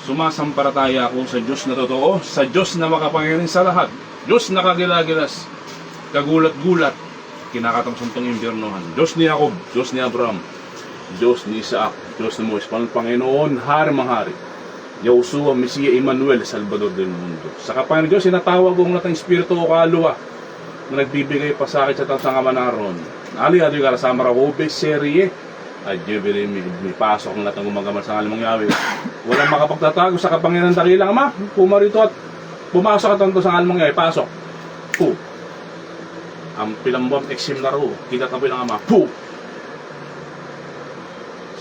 Sumasampalataya ako sa Diyos na totoo, sa Diyos na makapangyarihan sa lahat, Diyos na kagilagilas, kagulat-gulat, kinakatamsantong impyernohan, Diyos ni Jacob, Diyos ni Abraham, Diyos ni Isaac, Diyos ni Moises, Panginoon, Hari mga hari, Yahusua, Mesiya, Emmanuel, Salvador del mundo. Sa kapangyarihan Diyos, sinatawag kong lahat ng Espiritu o kaluluwa na nagbibigay pa sa akin sa tansang kamanaron. Ali-ali ka sa Marahobe, Serie, at Jebele, may pasok ang lahat ng gumagamit sa ngalan ng Yahweh. Walang makapagtatago sa kapangyarihan ng dakilang Ama. Pumarito at pumasok at tanto sa ngalan ng Yahweh. Pasok. Pu. Ang pilambot eksim na ro. Kita tabi ng Ama. Pu.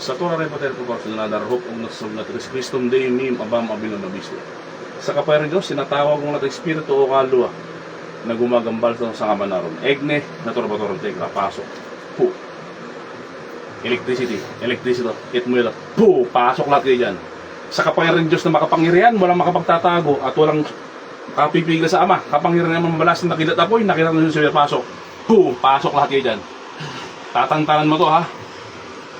Sa Torah rin patero ko sa nadarahop ang nasab na Kristum Dei Mim Abam Abino Nabisto. Sa kapangyarihan Diyos, sinatawag ng lahat ng Espiritu o kaluluwa na gumagambal sa kamanaron. Egne, naturbatorong tekra. Pasok. Pu. Electricity, itmuela, po, pasok lahat kayo dyan. Sa kapangyarihan Diyos na makapangyarihan, walang makapagtatago at walang kapipigil sa Ama. Kapangyarihan naman mabalas na nakilat apoy, nakita na siya pasok. Po, pasok lahat kayo dyan. Tatantanan mo to ha.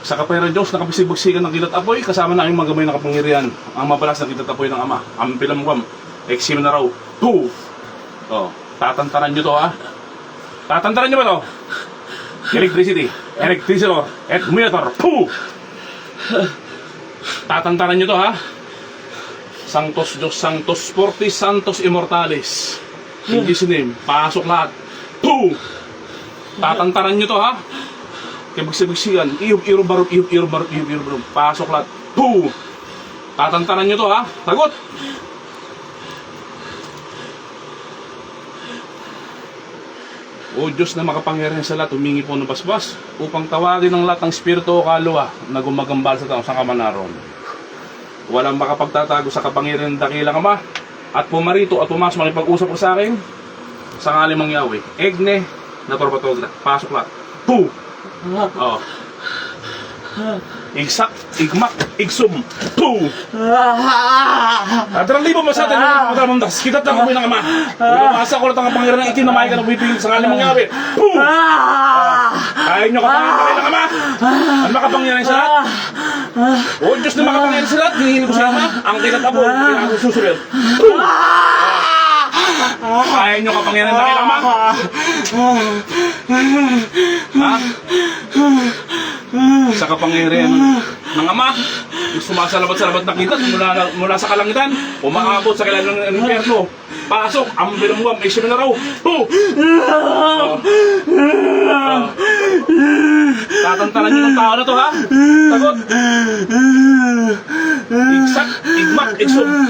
Sa kapangyarihan Diyos, nakapisigbagsikan ng kilat apoy, kasama na ang magamay na kapangyarihan. Ang mabalas na kilat apoy ng Ama. Ang pilamwam, eksim na raw. Po! Oh, tatantanan nyo to ha. Tatantanan nyo ba to? Electricity, et meter, pu! Tatantanan nyo to ha. Sanctos Diyos, Sanctos Fortis, Santos Immortalis. In Jesus' name, pasok lahat. Pu! Tatantanan nyo to ha. Kibagsigan, iup-irubarop, pasok lahat. Pu! Tatantanan nyo to ha. Sagot! O Diyos na makapangyarihan sa lahat, humingi po ng basbas upang tawagin ng lahat ng Espiritu o kaluluwa na gumagambal sa taong sa kamanaron. Walang makapagtatago sa kapangyarihan ng dakilang Ama at pumarito at pumasok makipag-usap ko sa akin sa ngalan ng Yahweh. Egne, naturbatog, pasok lahat. Pu! Oh. Igsak, igmak, igsum, pu! At libo mo sa atin, matramandas, kita tayo ng Ama. Pumasa ko lang ang pangyarihan ng itim na mahigan ng pipigil sa ngalan ng Yahweh. Pu! Ayaw nyo kapangyarihan ng Ama. Ang makapangyarihan sa lahat. O Diyos na makapangyarihan sa lahat, hinihingi ko sa Ama. Ang kinatabo, pinakang susunod. Pu! Ayaw nyo kapangyarihan ng dakilang Ama. Ha? Sa kapangyarihan ng Ama, sumasalabat-salabat na kita mula sa kalangitan, umaabot sa kailan ng impyerno. Pasok, ang bilangwam, isip na raw. Tatantanan nyo ng tao na to ha. Sagot. Igsak, igmak, igsum.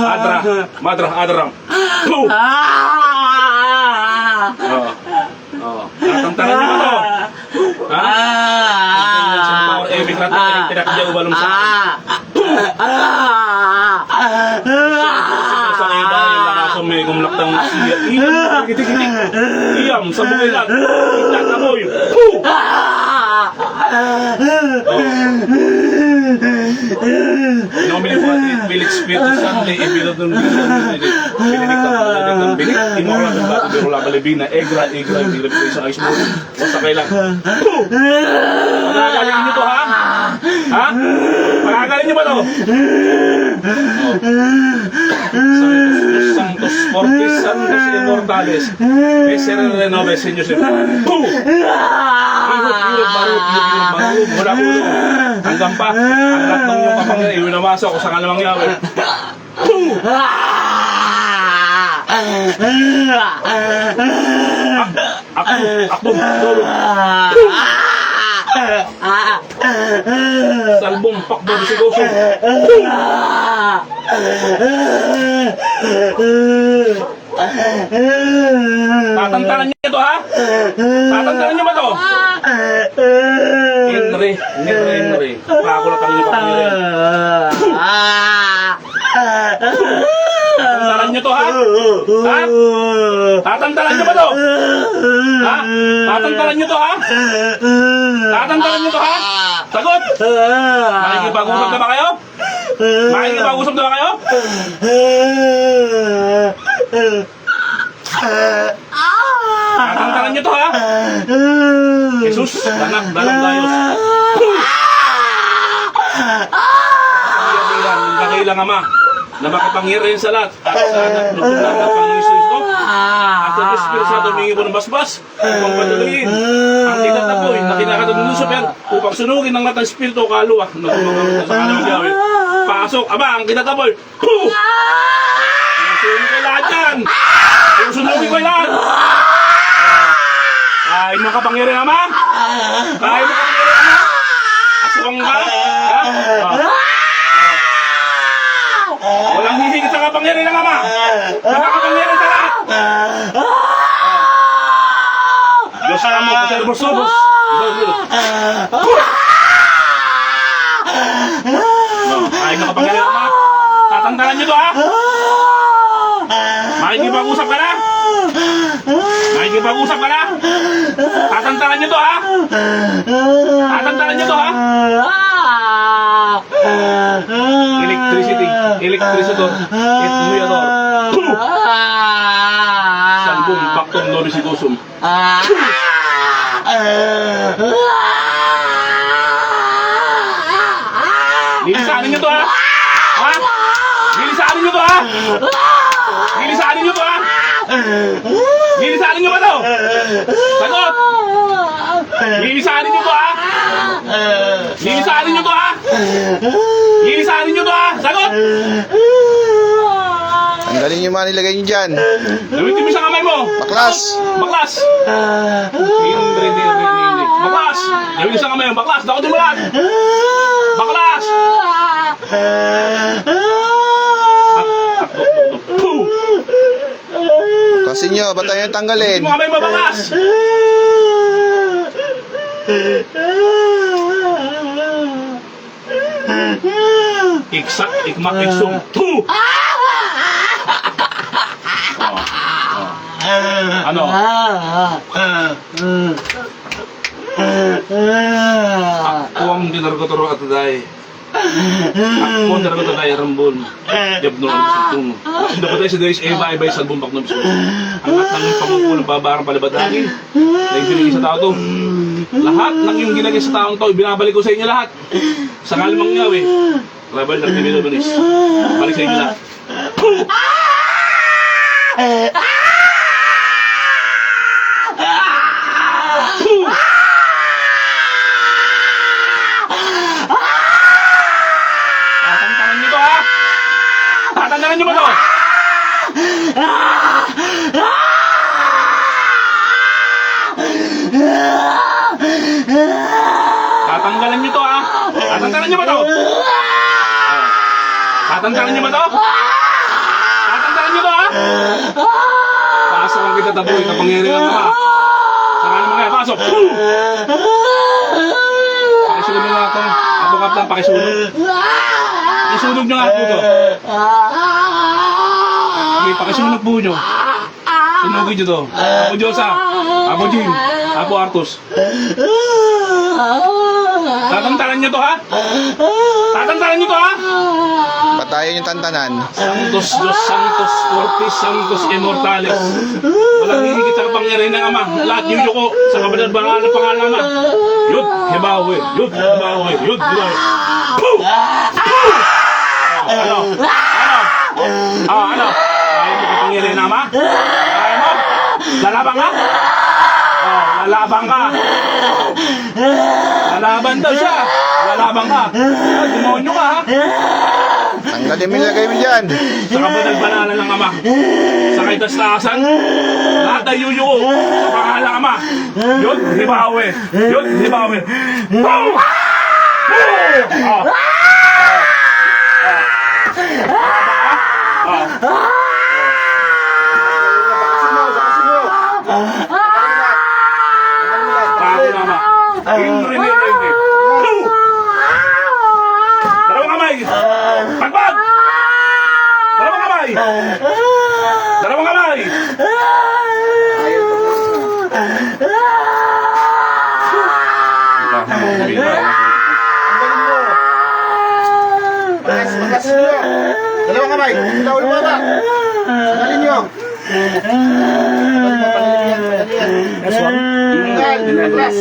Adra, madra, adram. Tatantanan nyo ba to? Ha? Emigrat na elektrik diya ubalong sa sa iba yung nakasong may gumlaktang siya. Iyam sa bukilat. Itatamoy. Nomini po at Bilik Spiritu Santo Ibilod ng bilik Imola ng bato Birula Balibina Egra sa ayos mo basta kailang pagagalin nyo to ha? Ha? Pagagalin nyo ba to? Santos Fortis Santos Immortalis Mesere Renove Senyos Irot mula ulo hanggang pa ang lahat ng yung kapangyarihan iwinamasok ko sa kalamang Yahweh. Ako salbong pakbo di sigoso. Tatantanan niyo ito ha? Tatantanan niyo ba ito? Henry. Pakulat ang inyong kapangyarihan. Tatantanan niyo to ha? Ha? Tatantanan niyo ba to? Ha? Tatantanan niyo to ha? Tatantanan niyo to ha? Sagot! Makikipag-usap na ba kayo? Makikipag-usap na ba kayo? Tatantanan niyo to ha? Jesus, dalang Diyos. bilang Ama na makapangyarihan sa lahat at sa anak ng Panginoon Kristo at ang Espiritu Santo humingi po ng basbas upang patuloyin ang tinatapoy na kinakatag ng Lucifer upang sunugin ng lahat ng Espiritu o kaluwa na gumagamit sa kanilang Yahweh. Pasok, Ama, ang kinatapoy. Sunugin ko lahat yan. Sunugin ko lahat. Kahit mo kapangyarihan, Ama. Kahit mo kapangyarihan, Ama. Asukang ka. Walang hihigit sa kapangyarihan ng Ama. Nakakapangyarihan sa lahat. Diyos ka mo, Servos. Kahit nakapangyarihan, Ama. Tatantanan nyo to, ha? Makikipag-usap ka na? Makikipag-usap ka na? Tatantanan nyo to, ha? Tatantanan nyo to, ha? Elektrisitor, etmuyator. Salbong, paktom, lorisigosum. Lilisanin nyo to, ha? Ha? Lilisanin nyo to, ha? Lilisanin nyo to, ha? Lilisanin nyo ba to? Sagot! Lilisanin nyo to, ha? Lilisanin nyo to, ha? Lilisanin nyo to, ha? Sagot! Tanggalin nyo mga nilagay nyo dyan. Gamitin mo sa kamay mo. Baklas. Baklas! Baklas! Gamitin sa kamay mo. Baklas! Dakotin mo lahat! Baklas! Kasi nyo, ba't tayo tanggalin? Gamitin mo kamay mo. Baklas! Iksak, ikmak, iksum. Ano? Ako ang dinargotoro at day. Ako ang dinargotoro at day rambol. Jabno ang sitong. Hindi pa tayo sa days iba-iba sa bumbak ng bisko. Ang lahat ng pangukulang babarang palibadangin na ibinigay sa tao to. Lahat ng yung ginagay sa taong to, binabalik ko sa inyo lahat. Sa kalimang Yahweh. Rabal ng Timilo Banis. Balik sa inyo lahat. Tatantanan nyo to, ha? Tatantanan nyo ba to? Tatanggalan nyo to, ha? Tatanggalan nyo ba to? Tatanggalan nyo ba to? Tatanggalan nyo to, ha? Pasok ang kita taboy, kapangyarihan ng Ama. Saka naman kaya, pasok! Pakisunod nyo nga ito. Apo Kaplan, pakisunod. Pakisunog nyo nga po ito. Okay, pakisunog po nyo. Sunugin nyo to. Apo Diyosa, Apo Jim, Apo Artus. Tatantanan nyo to, ha? Tatantanan nyo to, ha? Patayin yung tantanan. Santos Diyos, Santos Fortis, Santos Immortales. Walang hihigit sa kapangyarihan ng Ama. Lahat yung yuko sa kapalit bangal ng pangalan ng Ama. Yud, Hibawe, Yud, Hibawe, Yud, Hibawe. Puh! Puh! Ano? Ano? Ayaw mo kapangyarihan ng Ama? Ayaw mo? Lalabang ka? Lalabang ka. Lalaban daw siya. Lalabang ka. Demonyo ka, ha? Tanggalin mo yung nilagay mo dyan. Sa kapanagbanala ng Ama, sa kaitastasan, lahat ay yuyuko sa pangalan ng Ama. Yun, hibawe. Yun, hibawe. Boom! Dalawang kamay! Pagbag! Dalawang kamay! Dalawang kamay! Dalawang kamay! Ikaw ulit mga! Sandalin nyo! Aswang? Atras!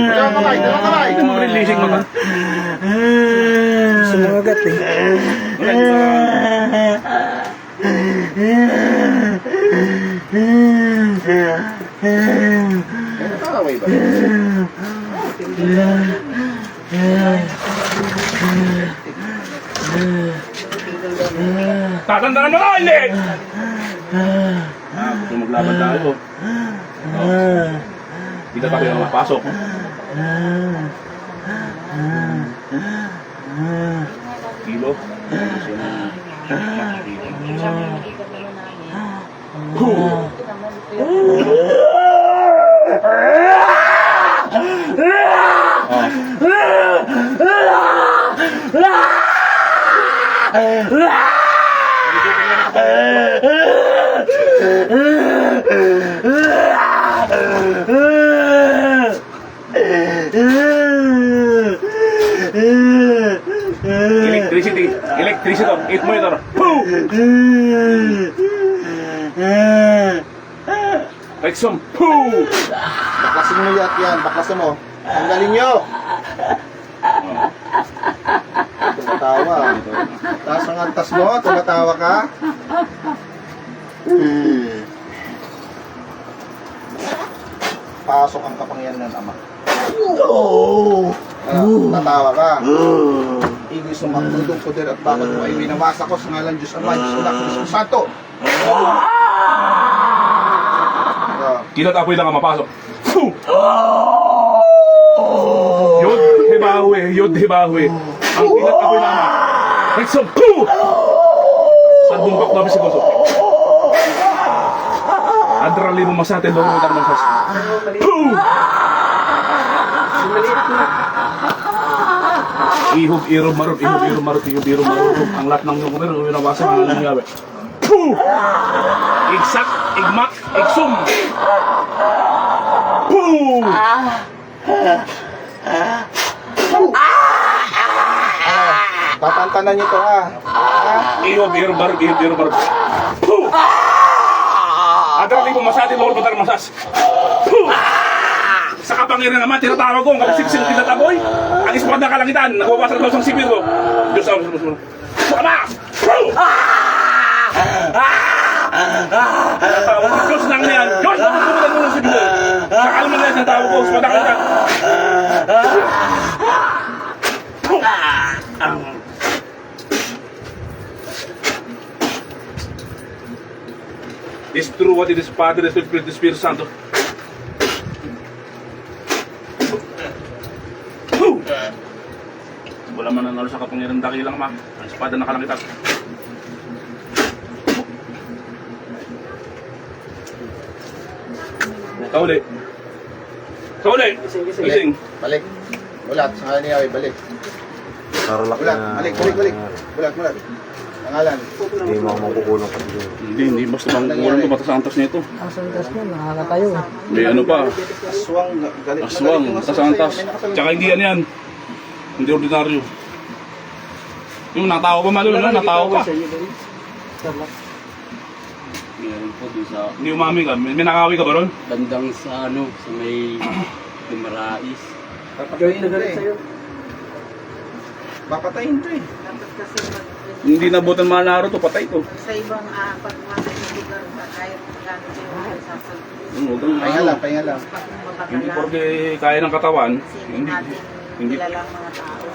Dalawang kamay! Dalawang kamay! Ito mo rin lising mata. Sumagat eh. Nakakaway ba? Tatandanan mo na, hindi! Gusto maglaban tayo. Dito tayo ang mapasok. Kilo. Electricity. Electricity. 8 monitor. Boom! Exum. Boom! Baklasin mo yan. Baklasin mo. Tanggalin nyo. Tumatawa. Taas ang antas mo. Tumatawa ka. Pasok ang kapangyarihan ng Ama. Tatawa ka. Igay sumakudong poder at bakit mo ay winamasa ko sa ngalan Diyos Ama, Diyos Anak, Diyos Santo. Kilo tapoy lang ang mapasok. Yod hibawe. Yod hibawe. Ang kilat tapoy lang ang Exum. Sarbong bak namin si Goso. Adrali mo masatin doon mo tarong sas. Ihog irog marot, ihog irog marot, ihog irog marot. Ang lahat ng yung kumero, yung nabasa ang nangyayari. Igsak, igmak, igsum. Boom! Tatantanan nyo to ha. Ihog irog marot, ihog irog marot. Boom! Adrali mo masatin doon mo tarong sas. Boom! Sa kapangyarihan naman, tinatawag ko ang kapasiksing tinataboy. Ang ispad na kalangitan, nagwawasal daw sa sipir ko. Diyos ang sumunod. Sama! Tinatawag ko, Diyos nang yan. Diyos ang sumunod ng sipir ko. Sa kalman na yan, tinatawag ko, ispad na kalangitan. Is true what it is, Father, is the Spirit Santo. Wala man nanalo sa kapangyarihan dakilang ma. Ang espada na kalangitan. Kauli. Kauli. Gising. Balik. Ulat. Sa ngalan niya, balik. Tarlac Ulat. na. Balik. Ulat. Pangalan. Hindi mo ako makukulong kasi doon. Hindi basta bang kulang to batas ang antas nito. Ang santas mo, nakakatayo. May ano pa. Aswang. Galit. Aswang, batas ang antas. Tsaka hindi yan. Hindi ordinaryo. Yung natawa pa malo, no? Natawa pa. Meron po doon sa Hindi umami ka. May nakawi ka ba ron? bandang sa ano, sa may Marais. Papatayin to eh. Papatayin to eh. Dapat kasi Hindi nabutan manaro to, patay to. sa ibang pagmasay ng lugar ba kahit magkano kayo sasabihin. Huwag kang Pahinga lang. Pag Hindi mabakala, porke kaya ng katawan, kasi hindi natin hindi kilalang mga tao.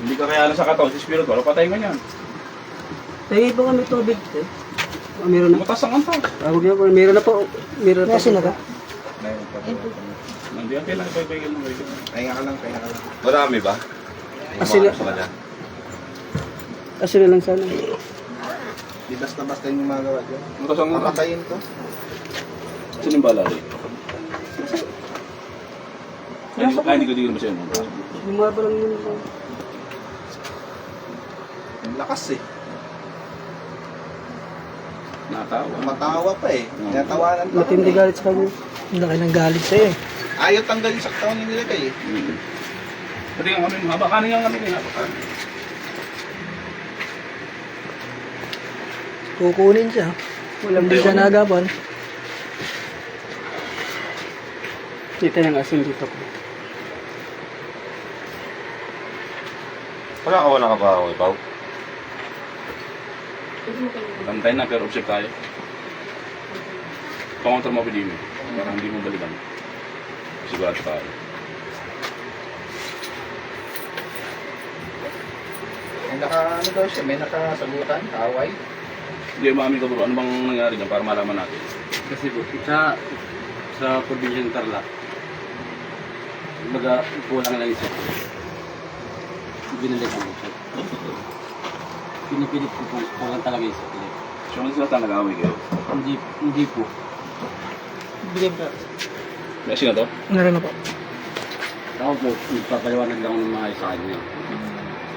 hindi ka kaya sa katawan, si spiritual, patay ka niyan. Tingin po kami tubig. Meron na. Butas ang antas. Huwag niyo po, meron na po. Meron na po. Kasi naga? Nandiyan kailangan ipagpagil ng bagay. Pahinga ka lang. Marami ba? Kasi na lang sana. Di basta-basta yung mga gawa dyan. Butas ang antas. Papatayin to. Sino yung bala rin? Ay, hindi ko digil ba siya? Bumaba pa lang yun. Ang lakas eh. Natawa. Matawa pa eh. Tinatawanan pa. Matindi galit sa kanya. Ang laki ng galit sa'yo eh. Ayaw tanggalin sa katawan yung nilagay eh. Pati ang kami, haba kanin ang kami, haba kanin. Kukunin siya. Walang di siya nagapan. Kita yung asin dito po. Wala ka ba ako, Pao? Pantay na pero observe tayo. Pangontra mo pwede mo. Para hindi mo balikan. Sigurado tayo. Ano daw siya, may nakasagutan, away. Hindi mo amin ka bro, ano bang nangyari dyan para malaman natin? Kasi po, sa probinsya ng Tarlac, kumbaga kulang lang isa. Binalik ko siya. Pinipilit ko po, kulang talaga isa. So, ano sila nag-away kayo? Hindi po. Bigay po. May asin na to? Meron na po. Ako po, nagpapaliwanag lang ng mga isa kanya.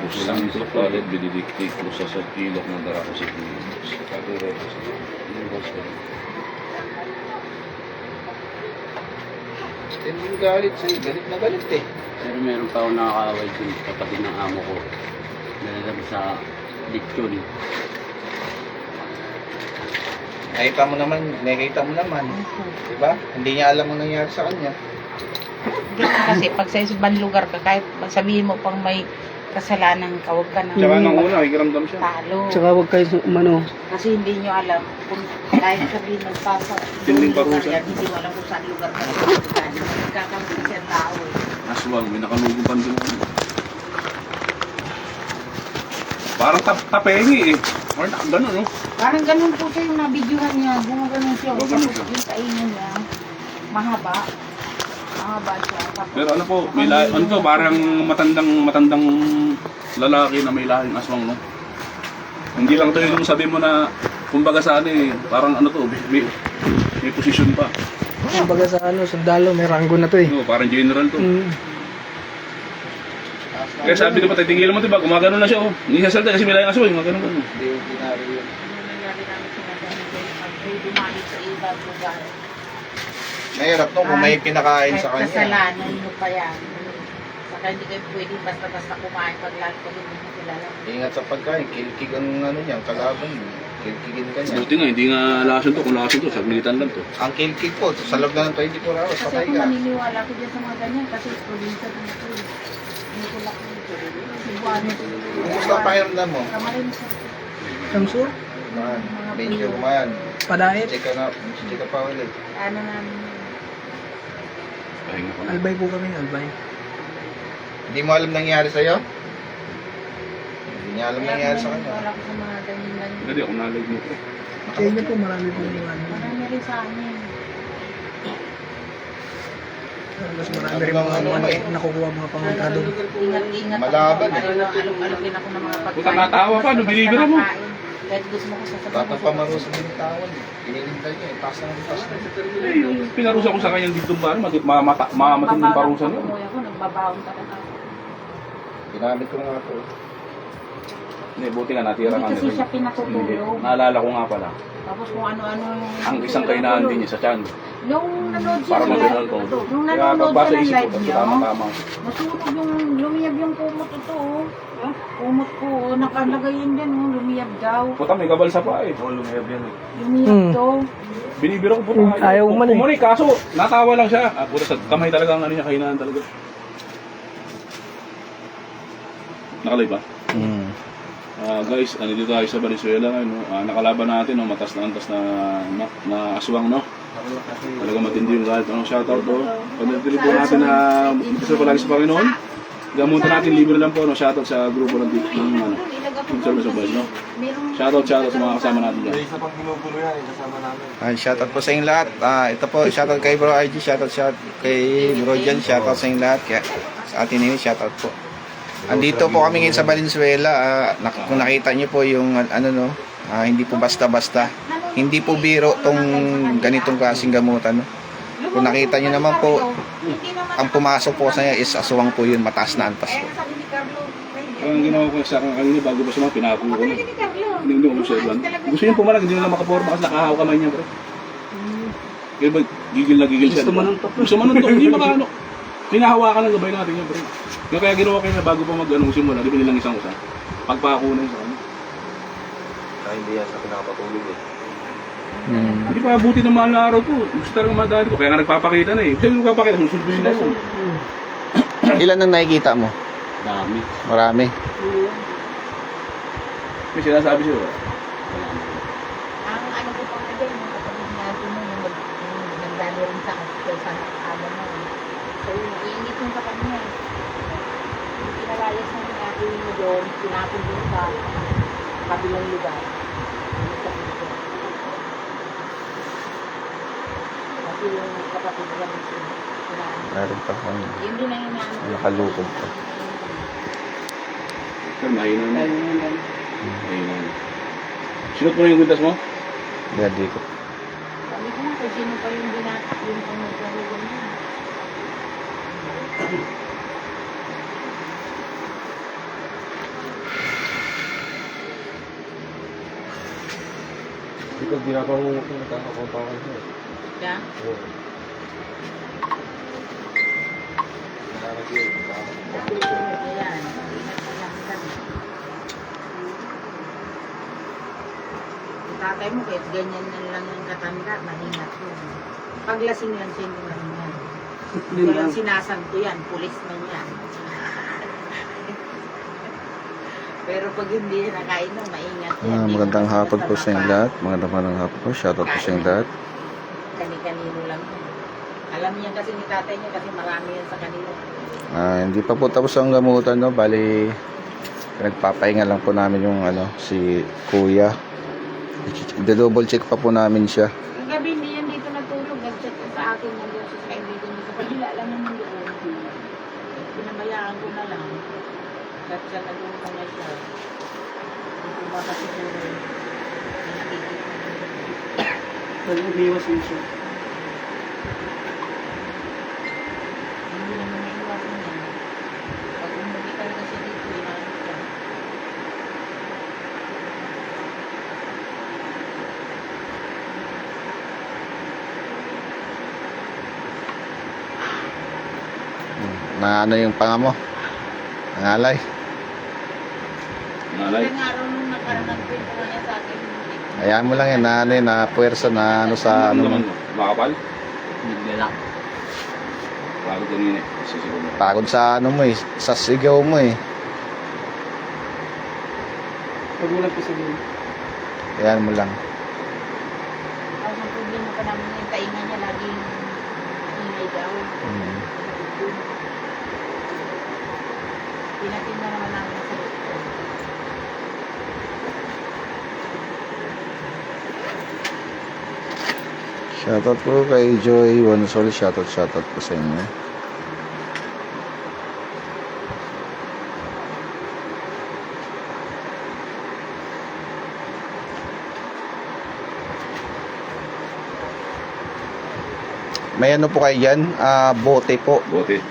Usang sa palit, bididiktik, usa sa kilok ng darako sa kilos. Kaguro sa kilos. Hindi galit sa'yo, galit na galit eh. Pero meron pa ako nakakaaway dun kapatid ng amo ko. Nalalabi sa lechon. Nakita mo naman. Diba? Hindi niya alam ang nangyari sa kanya. Kasi pag sa ibang lugar ka, kahit sabihin mo pang may kasalanan ka, huwag ka nang Tsaka nung una, ikiramdam siya. talo. Tsaka huwag kayo umano. Kasi hindi nyo alam kung kahit sabihin magpasa. Tinding parusa. Hindi mo alam kung saan lugar ka nagpupunta. Nagkakampi kasi ang tao eh. Aswang, may nakalugong pandun. Parang tapengi eh. Or gano'n, no? Parang ganun po siya yung nabidyohan niya. Gumagano'n siya. Gumagano'n siya. Yung kainin niya, mahaba. Mahaba siya. Tapos, Pero ano po, may lahi, ano to, parang matandang lalaki na may lahing aswang, no? Hindi lang to yung sabi mo na, kumbaga sa ano eh, parang ano to, may posisyon pa. Kumbaga sa sundalo, may ranggo na to eh. No, parang general to. Kaya sabi ko pa, titigil mo diba, gumagano na siya, oh. Hindi siya salta kasi may lahing aswang, gumagano. Hindi yung ginari yun. nangyari namin sinasabi ko, pag may dumalik sa ibang lugar, Mahirap no, kung may pinakain sa kahit kanya. kasalanan mo pa yan. Saka hindi kayo pwede basta-basta kumain pag lahat ko din mo kilala. Ingat sa pagkain, kilkig ang ano niya, ang kalaban niya. Kilkigin ka niya. Buti nga, hindi nga lason to, kung lason to, saglitan lang to. Ang kilkig po, sa loob na ng 24 hours, Kasi patay kung ka. naniniwala ko dyan sa mga ganyan, kasi probinsya din ito eh. Hindi ko lang dito. Cebuano. Kumusta ang pakiramdam mo? Kamarin sa Samsur, Man, medyo man. padait, Check ka pa ulit. ano namin. Pahinga ko na. albay po kami, albay. Hindi mo alam nangyari sa'yo? Hindi niya alam nangyari sa kanya. Wala ko sa mga ganyan. Hindi ako nalig mo to. Sa inyo po, marami po yung ano. Marami rin sa amin. Mas marami rin mga nakukuha mga pangunta doon. Ingat-ingat Malaban ako. eh. Alok-alok din ako ng mga pagkain. Puta, natawa pa, no, binibira mo. Kahit gusto mo ko sasabihin. Tapos pamarusa din yung tawon. Pinilintay niya, taas na. Eh, yung pinarusa ko sa kanyang dito ba, matinding parusa niya. Ako, nagbabaon ka na. Ginamit ko nga po. Hindi, buti nga natira Hindi kami. kasi siya Hindi, pinatutulog. naalala ko nga pala. Tapos kung ano-ano yung... Ang isang kainaan din niya sa tiyan. Nung nanood siya Para ng mag-unal live, ko. nung Kaya nanonood pagbasa siya ng isip live ko, niyo, tama-tama. nasunog yung, lumiyab yung kumot ito, oh. Kumot ko, oh. Nakalagay yun din, oh. Lumiyab daw. Puta, may kabalsa pa eh. Lumiyab to. Binibira ko puta. Ayaw man eh. Kumuni, kaso natawa lang siya. Puta, sa kamay talaga ang ano niya, kainaan talaga. Nakalay ba? Guys, dito tayo sa Valenzuela ngayon, no? Nakalaban natin, no? Matas na antas na aswang, no? Talaga matindi yung galit, no? Shoutout po. Panatili po natin na isa po lagi sa Panginoon. Gamutan natin, libre lang po, no? Shoutout sa grupo ng ano, Service of Boys, no? Shoutout sa mga kasama natin dyan. Isa pang ginugulo yan, kasama namin. Shoutout po sa inyong lahat. Ito po, shoutout kay Bro RG, shoutout kay Bro Jan, shoutout sa inyong lahat. Kaya, sa atin nini, shoutout po. Andito po kami ngayon sa Valenzuela. Kung nakita niyo po yung hindi po basta-basta. Hindi po biro tong ganitong klaseng gamutan. No? Kung nakita niyo naman po, ang pumasok po sa niya is aswang po yun, mataas na antas po. Sabi ni Carlo, Ang ginawa ko sa akin kanina bago pa sumama, pinakulo ko na. Hindi ko observan. Gusto niya pumalag, hindi na lang makaporma kasi nakahaw kamay niya, bro. Kaya ba, gigil na gigil siya. Gusto manuntok, hindi makaano. Hinahawakan ng gabay natin niya, bro. Kaya ginawa kayo na bago pa simula, di ba nilang isang usa? Pagpako na yun sa kanya. Kaya hindi yan sa pinakapatulog eh. Hindi pa buti ng mahal na araw ko. Gusto talagang madali ko. Kaya nga nagpapakita na eh. Hindi nagpapakita, susunduin na ako. Ilan ang nakikita mo? Dami. Marami. May sinasabi siya. Wala na. Ang ano ko pa nga din, yung kapatid natin mo, yung nagdali rin sa amo mo. So, iinit yung kapatid niya. Yung pinalayas na yung aking mo doon, sinapin doon sa kabilang lugar. Sa dito. Kasi yung kapatid niya mismo, Meron pa kung yun din ang inaano. nakalukog pa. Sir, mahina na. Mahina na. Sinot mo na yung kwintas mo? Hindi ko. Sabi ko nga, kung sino pa yung binatak, yung pangagawin niya. Ito, ginapangungok yung nagkakakompakan siya. Kaya, Nakakagil. ayan, ingat na lang kami. Yung tatay mo, kahit ganyan na lang yung katanda, mahingat yun. Paglasing lang siya, hindi mahingat. Walang sinasanto yan, pulis man yan. Pero pag hindi niya nakain nun, maingat yan. Hindi Magandang naman hapon po sa inyong basta lahat. Magandang hapon po. Shoutout po sa inyong lahat. Kani-kanino lang yun. Alam niya kasi ni tatay niya kasi marami yan sa kanila. Hindi pa po tapos ang gamutan, no? Bali, nagpapahinga lang po namin yung si Kuya. I-double check pa po namin siya. Ang gabi hindi yan dito natulog. Nag-chat ko sa akin yung sa kaibigan niya. Sa kabila lang naman doon. Pinabayaan ko na lang. At siya nag-uunta na siya. Hindi ba kasi siguro nakikita. Umiwas mo siya. Hindi naman naiwasan yan. Pag umuwi ka kasi dito, inaanap ka. Na yung panga mo? Nangalay. Nalay. Ilang araw nung nakaraan nagkwento nga niya sa akin. Hayaan mo lang yan na puwersa na sa Ano naman mo? Makapal? Naglalak. Bago kanina. Sisigaw mo. pagod sa mo eh. Sa sigaw mo eh. Huwag mo lang pisabihin. Hayaan mo lang. Tapos ang problema pa namin yung tainga niya laging ingay daw. Pinatin na naman namin sa doktor. Shoutout po kay Joy Wansol. Shoutout po sa inyo. May ano po kayo dyan? Bote po. Bote.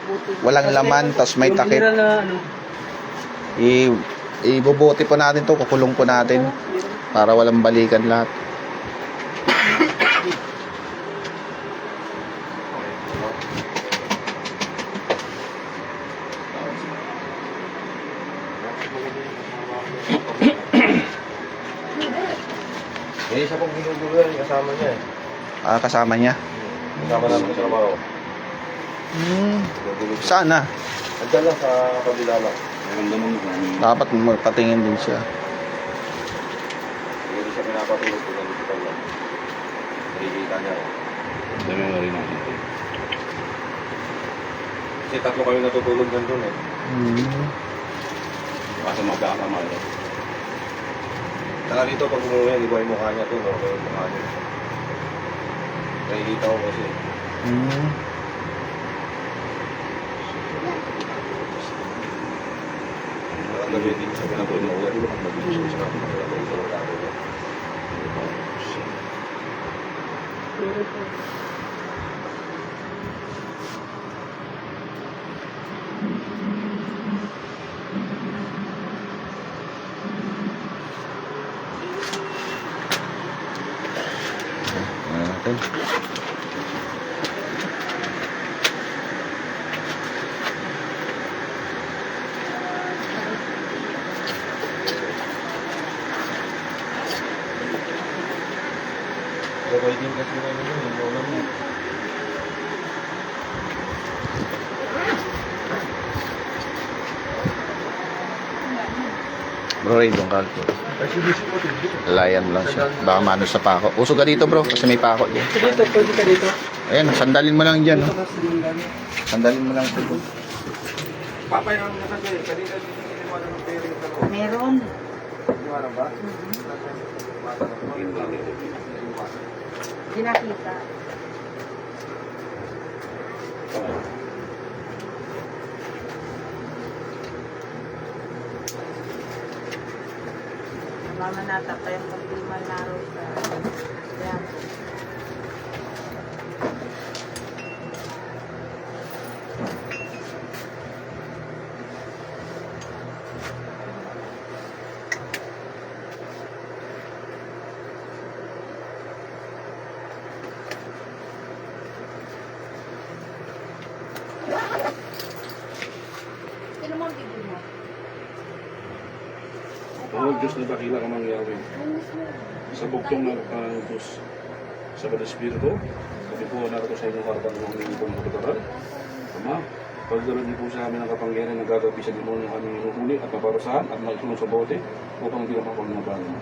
Buti. Walang laman, tas may Yung takip. binira na ano. Ibubote po natin to, kukulong po natin para walang balikan lahat. Eh, isa pong ginugulo yan, kasama niya eh. Kasama niya. Kasama namin sa trabaho. Sana. Andyan lang sa kabila lang. Naramdaman mo kung ano yung Dapat magpatingin din siya. Hindi siya pinapatulog kung nandito pa lang. Nakikita niya rin. dami mo rin natin. Kasi tatlo kayo natutulog nandun eh. Baka magkakasama ito. Saka dito pag umuwi, di ba yung mukha niya to, no? Yung mukha niya. Nakikita ko kasi. Nakagabi din sa pinapulungan. Mag-ibig siya. Natin. Gabay din kasi na yun, yung lola mo. Bro Ray, doon ka. Layan lang siya. Baka mano sa pako. Usog ka dito bro, kasi may pako dyan. Dito, pwede ka dito. Ayan, sandalin mo lang dyan. Oh. Sandalin mo lang ito. Meron. Hindi nakita. Mama natapay ang pagdiman laro sa... Yan. Sino mo ang bigyan mo? Ang Diyos na dakila ka mangyari. Sa bugtong ng Diyos. Sa Bada Espiritu. Kami po narito sa inyong harapan ng aming pong kapataran. Ama, pagdaran niyo po sa amin ang kapangyarihan na gagabi sa demonyo ng aming inuhuli at maparusahan at magsulong sa bote upang hindi na mapagnabangan.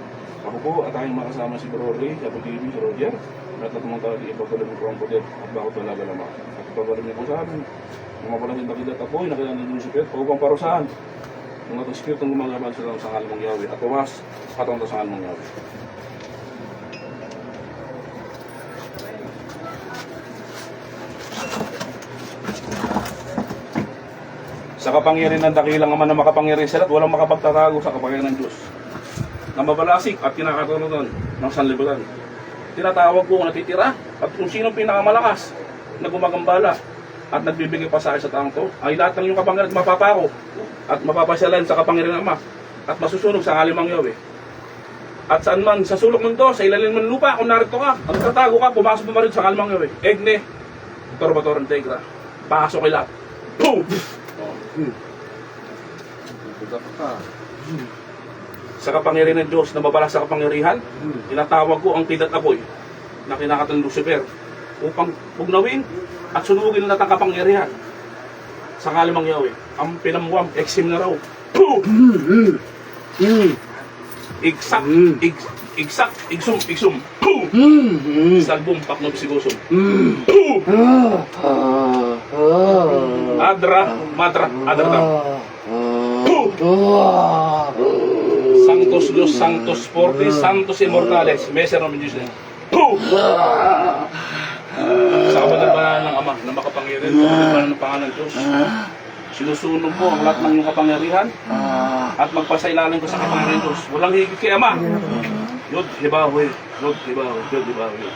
Ako po at aking makasama si Bro Ray, si Abu TV, si Roger, at lahat ng mga tao ipagdalan ng kurang poder at bakot talaga lamang. At ipagdalan niyo po sa amin ang mapalang yung dakilat at apoy na kailangan ng Lucifer upang parusahan ang atong Espiritu ng gumagaban sa sangal mong Yahweh at tuwas patong sa sangal mong Yahweh. Sa kapangyarihan ng dakilang Ama na makapangyarihan sa lahat, walang makapagtatago sa kapangyarihan ng Diyos na mabalasik at kinakatununan ng sanlibutan. Tinatawag ko kung natitira at kung sino pinakamalakas na gumagambala at nagbibigay pa sa akin sa taong to ay lahat ng iyong kapangyarihan at mapapako at mapapasyalan sa kapangyarihan ng Ama at masusunog sa halimang Yahweh. At saan man sa sulok ng to, sa ilalim ng lupa, kung narito ka, at tatago ka, pumasok mo rin sa halimang Yahweh. Egne, Torbator Tegra, pasok kay lahat. Boom! Sa kapangyarihan ng Diyos na mabalas sa kapangyarihan, tinatawag ko ang tidat apoy na kinakatan ng Lucifer upang pugnawin at sunugin lahat ang kapangyarihan sa kalimang Yahweh. Ang pinamuwam, eksim na raw. Igsak, igsum. Salbong, paknob, sigusum. Adra, adradam. Santos Dios, Santos Fortis, Santos Immortales, Meser namin Diyos na. Sa kabanalan ng Ama na makapangyarihan, sa kabanalan ng pangalan ng Diyos, sinusunog mo ang lahat ng iyong kapangyarihan at magpasailalan ko sa kapangyarihan ng Diyos. Walang higit kay Ama. Yod, hibahoy, Yod, hibahoy, Yod, hibahoy.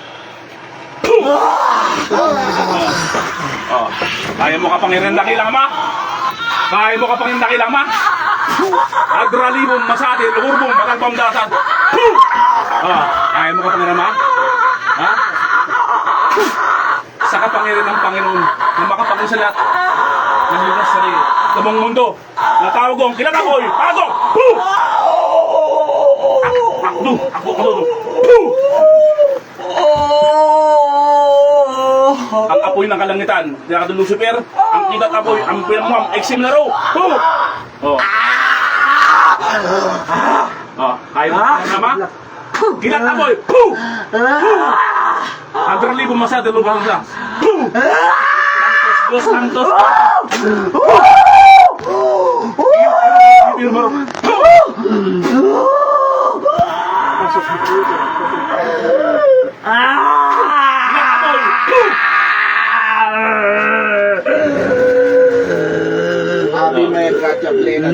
Kaya mo kapangyarihan dakilang Ama? Kaya mo kapangyarihan dakilang Ama? Adralibong masati, luhurbong, batalpang dasad. Kaya mo kapangyarihan Ama? Ha? Sa kapangyarihan ng Panginoon na makapangyarihan sa lahat ng lunas sa rin, sa buong mundo, natawag ko ang kilatakoy, pasok! Ako. Ang apoy ng kalangitan, tinakatong Lucifer, ang kidat apoy, ang pinamuham, eksim na raw. Kaya mo ang Ama? Kidat apoy, ang dralibong masada, lubang sa. Santos, Santos. Ave Maria, gratia plena,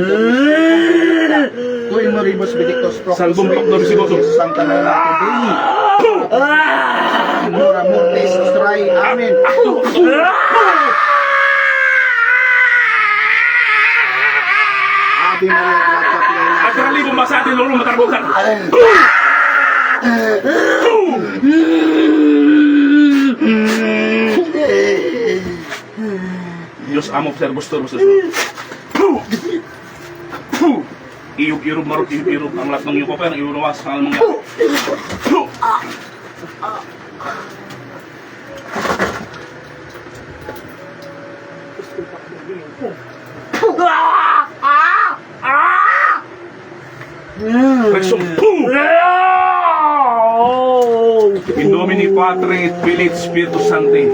Dominus moribus benedictus Salbum Pactum Sigosum. Sancta Maria Dei. Mora mortis nostri. Amen. Ave Maria, gratia plena. Adralibong masada, lulong matarbukan. Diyos amo servus turbus. Iyog-irog marot, iyog-irog ang lahat ng iyong papel, iunawas sa kanal mga. Rexum. In nomine Patri et Filii et Spiritus Sancti.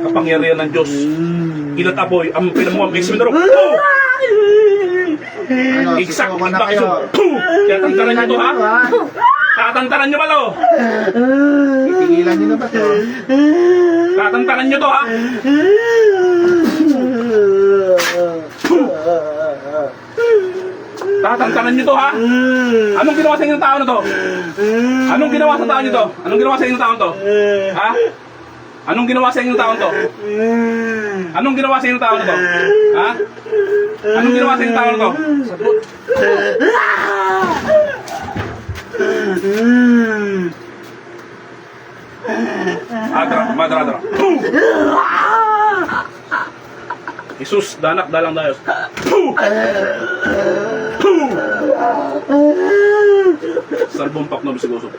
Kapangyarihan ng Diyos. Ilat apoy, ang pinamuang eksimidaro. Iksak, ikbak, iso. Tatantaran nyo to, ha? Tatantaran nyo ba to? Tigilan niyo na ba to? Tatantaran nyo to, ha? Tatantaran nyo to, ha? Anong ginawa sa inyong tao na to? Anong ginawa sa tao nyo to? Anong ginawa sa inyong tao to? Ha? Anong ginawa sa inyong tao to? Anong ginawa sa inyong tao na to? Ha? Anong ginawa sa inyong tao na to? Sagot. Madra. Isus, danak, dalang dayos. Salbong na bisigoso.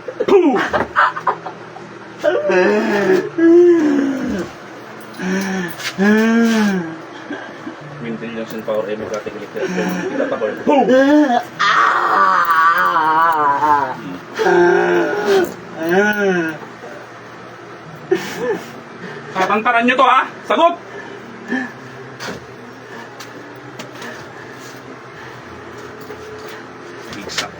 Intelligence and power, democratic elected. Kita takoy. Tatantaran nyo to, ha? Sagot! Iksak.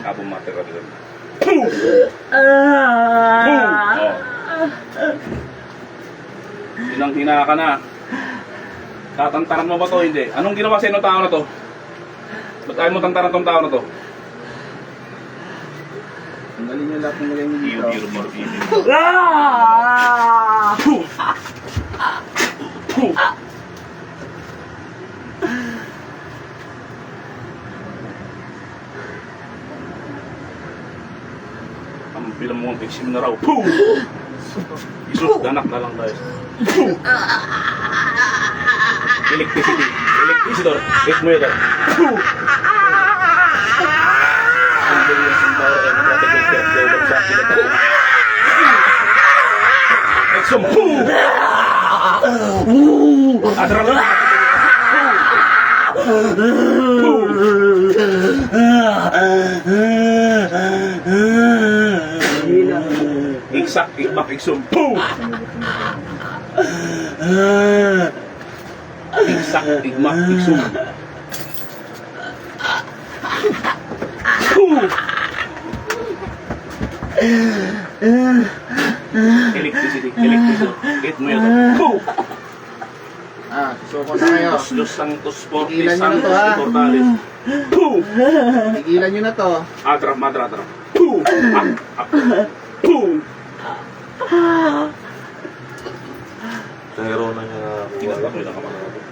Abong matera din. Hinang-hina ka na. Tatantaran mo ba to? Hindi. Anong ginawa sa inyo tao na to? Ba't ayaw mo tantaran tong tao na to? Tanggalin niyo lahat ng lagay niyo dito. Iyo, more. Ang bilang mo ang peksim na raw. Isus, danak na lang tayo. Electricity. Electricity. Electricity. Iksak, ikbak, iksum. Iksak, ikmak, iksum. Electricity. Hit mo yun. Susuko na kayo. Los Santos Fortis Tigilan nyo na to, Santos ha? Portales. Tigilan niyo na to. Madra. Pero na niya Tinatakoy lang kamang natin.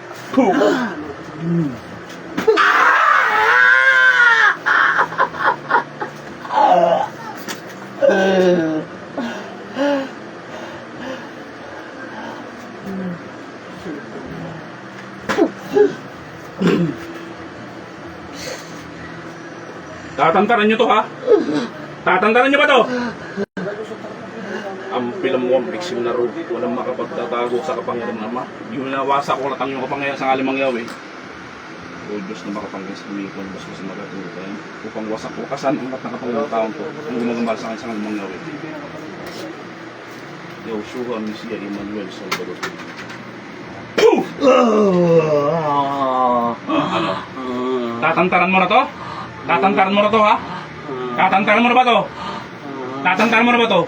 Tatantaran nyo to, ha? Tatantaran nyo ba to? Ang pilamuang biksim na ro, walang makapagtatago sa kapangyarihan ng Ama. Yung nawasa ko latang yung kapangyarihan sa alimang Yahweh. O Diyos na makapangyarihan sa kumikon, basta sa magatuloy upang wasak ko kasan ang kapangyarihan ng taong to, ang gumagambal sa akin sa alimang Yahweh. Yahushua, Mesiya, Emmanuel, Salvador. Ano? Tatantaran mo na to? Tatantaran mo na to, ha? Tatantaran mo na ba to? Tatantaran mo na ba to?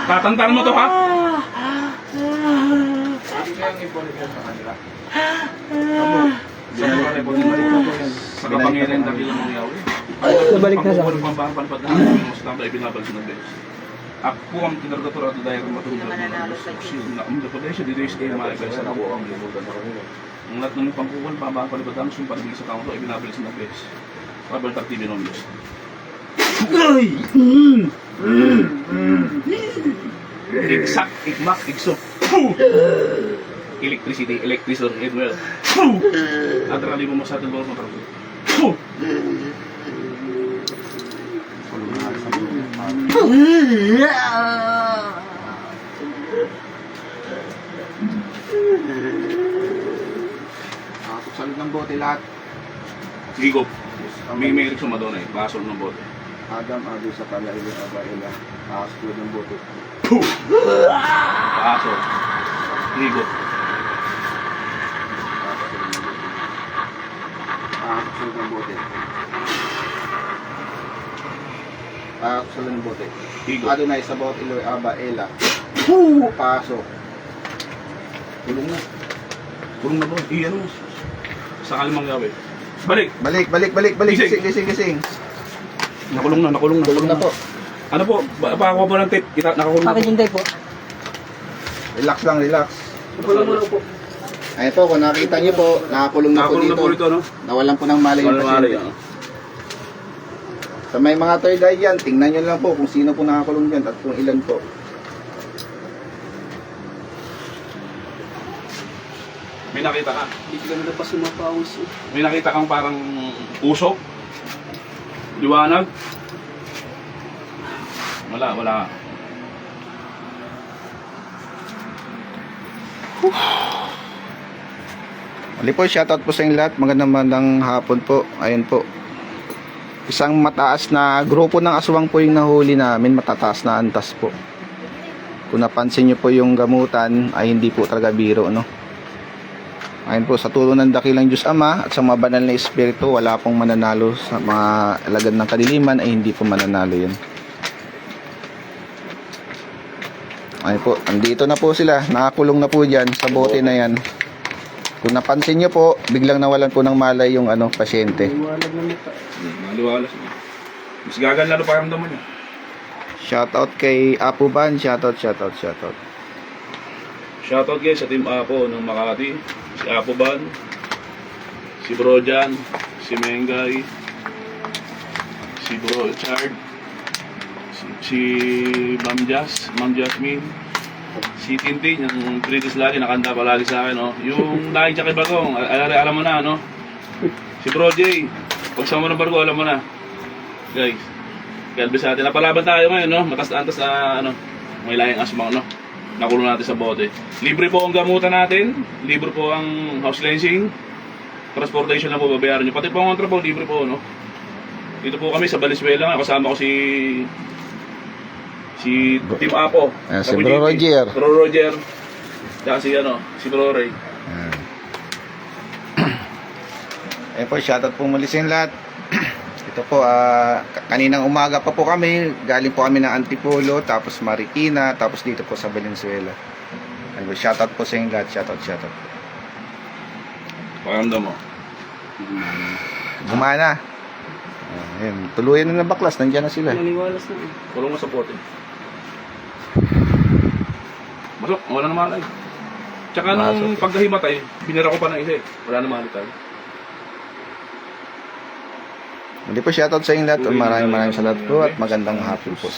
Tatantaran mo to, ha? Sa kapangyarihan ng ilang mga Yahweh. Nabalik na sa akin. Pangkukulang ng mas tambay binabalik ng Diyos. Ako ang kinargatura at dahil matulog ng Diyos. Na umdapaday siya, dito is kayo maibay sa ako ang limutan na kanina. Ang lahat ng pangkukulang, pabapalibadang sumpalibig sa kaunto ay binabalik ng Diyos. Rabal tartibi ng Diyos. Iksak, ikmak, iksok. Electricity, Edwell. At rali mo masyadong bawang matrato. Nakasuksalog ng bote lahat. Sige ko. May Erickson Madonna eh. Basol ng bote. Adam, Adi, sa Kalailo, Abaela. Nakasuksalog ng bote. Basol. Sige ko. Nakasuksalog ng bote. Nakasuksalog ng bote. Sige ko. Adonai, sa bote, Iloy, Abaela. Pasok. Tulong na. Tulong na bro. Ano? Sa kalimang gawin. Balik. Balik. Gising. Gising. Nakulong na. Tulong na po. Ano po? Pakakuha po ng tape. Nakakulong na Bakit po. hindi po? Relax lang, relax. Kulong mo lang po. Ayun po, kung nakita niyo po, nakakulong na po Nakakulong na dito. po rito, no? Nawalan po ng malay yung Walang mali. pasyente. Sa may mga third eye dyan, tingnan nyo lang po kung sino po nakakulong dyan at kung ilan po. May nakita ka. Hindi ganda pa sumapawis eh. May nakita kang parang usok. Liwanag. Wala. Mali po, shoutout po sa inyo lahat. Magandang hapon po. Ayun po. Isang mataas na grupo ng aswang po yung nahuli namin. Matataas na antas po. Kung napansin nyo po yung gamutan, ay hindi po talaga biro, no? Ayun po, sa tulong ng dakilang Diyos Ama at sa mga banal na Espiritu, wala pong mananalo sa mga alagad ng kadiliman, ay hindi po mananalo yun. Ayun po, andito na po sila. Nakakulong na po dyan sa bote na yan. Kung napansin nyo po, biglang nawalan po ng malay yung pasyente. Liwanag na mata. Maliwalas. Mas gagal lalo pakiramdaman niya. Shoutout kay Apo Ban. Shoutout. Shoutout guys sa Team Apo ng Makati. Si Apo Ban, si Bro Jan, si Mengay, si Bro Chard, si Ma'am Jasmine, si Tintin, yung British lagi, nakanta palagi sa akin, no? Yung dahil siya kay Bagong, alam mo na, no? Si Bro J, pagsama mo ng Bargo, alam mo na. Guys, kalbi sa atin, napalaban tayo ngayon, no? Matas na antas na, may layang asmang, no? Nakulong natin sa bote. Libre po ang gamutan natin, libre po ang house cleansing, transportation lang po babayaran nyo. Pati po ang kontra po, libre po, no? Dito po kami sa Valenzuela, kasama ko si Team Apo. Si Bro Roger. Bro Roger. Saka si Bro Ray. Ayun po, shoutout po muli sa inyo lahat. Ito po, kaninang umaga pa po kami, galing po kami ng Antipolo, tapos Marikina, tapos dito po sa Valenzuela. Ayun po, shoutout po sa inyo lahat, shoutout. Pakiramdam mo. Gumana. Ayun, tuluyan na ng baklas, nandiyan na sila. Naliwalas na eh. Kulong mo sa bote. Masok, wala na malay. Tsaka nung pagkahimatay, binira ko pa ng isa eh. Wala na malay tayo. Hindi po, shoutout sa inyo lahat. Maraming salamat po at magandang hapon po sa inyo.